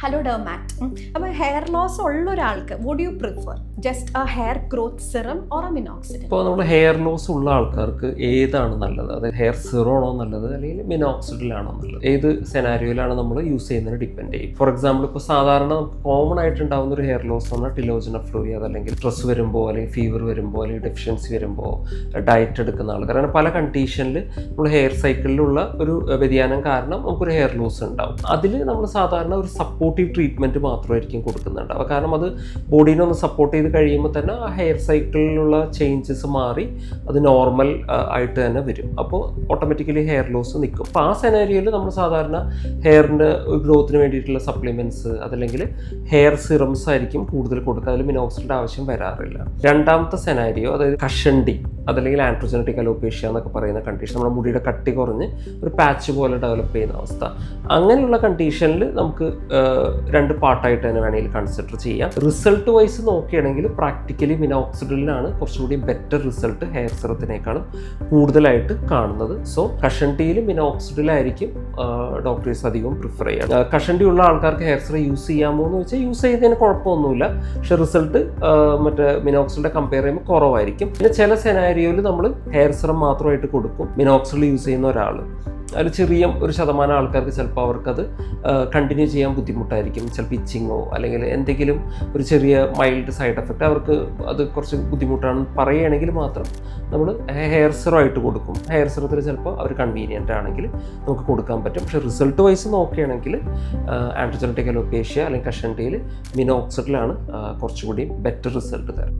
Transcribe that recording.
Hello ഡെർമാറ്റ്. അപ്പോൾ hair loss ഉള്ള ഒരാൾക്ക് would you prefer just a hair growth serum or a minoxidil? ഇപ്പോൾ നമ്മൾ ഹെയർ ലോസ് ഉള്ള ആൾക്കാർക്ക് ഏതാണ് നല്ലത്? അതായത് ഹെയർ സിറം ആണോ നല്ലത് അല്ലെങ്കിൽ മിനോക്സിഡിലാണോ നല്ലത്? ഏത് സെനാരിയോയിലാണ് നമ്മൾ യൂസ് ചെയ്യുന്നതിന് ഡിപ്പെൻഡ് ചെയ്യും. ഫോർ എക്സാമ്പിൾ ഇപ്പോൾ സാധാരണ കോമൺ ആയിട്ടുണ്ടാകുന്ന ഒരു ഹെയർ ലോസ് എന്ന് പറഞ്ഞാൽ ടിലോജന ഫ്ലൂയി, അതല്ലെങ്കിൽ സ്ട്രെസ് വരുമ്പോൾ അല്ലെങ്കിൽ ഫീവർ വരുമ്പോൾ അല്ലെങ്കിൽ ഡെഫിഷ്യൻസി വരുമ്പോൾ ഡയറ്റ് എടുക്കുന്ന ആൾക്കാർ, അങ്ങനെ പല കണ്ടീഷനിൽ നമ്മൾ ഹെയർ സൈക്കിളിലുള്ള ഒരു വ്യതിയാനം കാരണം നമുക്കൊരു ഹെയർ ലോസ് ഉണ്ടാവും. അതിൽ നമ്മൾ സാധാരണ ഒരു സപ്പോർട്ടീവ് ട്രീറ്റ്മെൻറ്റ് മാത്രമായിരിക്കും കൊടുക്കുന്നുണ്ടാവുക. കാരണം അത് ബോഡീനെ ഒന്ന് സപ്പോർട്ട് ചെയ്ത് കഴിയുമ്പോൾ തന്നെ ആ ഹെയർ സൈക്കിളിലുള്ള ചേഞ്ചസ് മാറി അത് നോർമൽ ആയിട്ട് തന്നെ വരും. അപ്പോൾ ഓട്ടോമാറ്റിക്കലി ഹെയർ ലോസ് നിൽക്കും. അപ്പോൾ ആ സെനാരിയോയിൽ നമ്മൾ സാധാരണ ഹെയറിൻ്റെ ഗ്രോത്തിന് വേണ്ടിയിട്ടുള്ള സപ്ലിമെൻറ്റ്സ് അതല്ലെങ്കിൽ ഹെയർ സിറംസ് ആയിരിക്കും കൂടുതൽ കൊടുക്കുക. അതിൽ മിനോക്സിഡിൻ്റെ ആവശ്യം വരാറില്ല. രണ്ടാമത്തെ സെനാരിയോ, അതായത് കഷണ്ടി അതല്ലെങ്കിൽ ആൻഡ്രോജനറ്റിക് അലോപേഷ്യ എന്നൊക്കെ പറയുന്ന കണ്ടീഷൻ, നമ്മുടെ മുടിയുടെ കട്ടി കുറഞ്ഞ് ഒരു പാച്ച് പോലെ ഡെവലപ്പ് ചെയ്യുന്ന അവസ്ഥ, അങ്ങനെയുള്ള കണ്ടീഷനിൽ നമുക്ക് രണ്ട് പാർട്ടായിട്ട് തന്നെ വേണമെങ്കിൽ കൺസിഡർ ചെയ്യാം. റിസൾട്ട് വൈസ് നോക്കുകയാണെങ്കിൽ പ്രാക്ടിക്കലി മിനോക്സിഡിലാണ് കുറച്ചുകൂടി ബെറ്റർ റിസൾട്ട് ഹെയർ സിറത്തിനേക്കാളും കൂടുതലായിട്ട് കാണുന്നത്. സോ കഷണ്ടിയിൽ മിനോക്സിഡിലായിരിക്കും ഡോക്ടേഴ്സ് അധികവും പ്രിഫർ ചെയ്യുക. കഷണ്ടി ഉള്ള ആൾക്കാർക്ക് ഹെയർ സിറം യൂസ് ചെയ്യാമോ എന്ന് വെച്ചാൽ യൂസ് ചെയ്യുന്നതിന് കുഴപ്പമൊന്നുമില്ല, പക്ഷെ റിസൾട്ട് മറ്റേ മിനോക്സിഡിനെ കമ്പയർ ചെയ്യുമ്പോൾ കുറവായിരിക്കും. പിന്നെ ചില സെനാരിയോയിൽ നമ്മൾ ഹെയർ സിറം മാത്രമായിട്ട് കൊടുക്കും. മിനോക്സിഡിൽ യൂസ് ചെയ്യുന്ന ഒരാൾ, അതിൽ ചെറിയ ഒരു ശതമാനം ആൾക്കാർക്ക് ചിലപ്പോൾ അവർക്കത് കണ്ടിന്യൂ ചെയ്യാൻ ബുദ്ധിമുട്ടായിരിക്കും. ചിലപ്പോൾ ഇച്ചിങ്ങോ അല്ലെങ്കിൽ എന്തെങ്കിലും ഒരു ചെറിയ മൈൽഡ് സൈഡ് എഫക്റ്റ് അവർക്ക് അത് കുറച്ച് ബുദ്ധിമുട്ടാണെന്ന് പറയുകയാണെങ്കിൽ മാത്രം നമ്മൾ ഹെയർ സിറമായിട്ട് കൊടുക്കും. ഹെയർ സിറത്തിൽ ചിലപ്പോൾ അവർ കൺവീനിയൻ്റ് ആണെങ്കിൽ നമുക്ക് കൊടുക്കാൻ പറ്റും. പക്ഷേ റിസൾട്ട് വൈസ് നോക്കുകയാണെങ്കിൽ ആൻഡ്രോജനറ്റിക് അലോപേഷ്യ അല്ലെങ്കിൽ കഷണ്ടിയിൽ മിനോക്സിഡിലാണ് കുറച്ചുകൂടി ബെറ്റർ റിസൾട്ട് തരാം.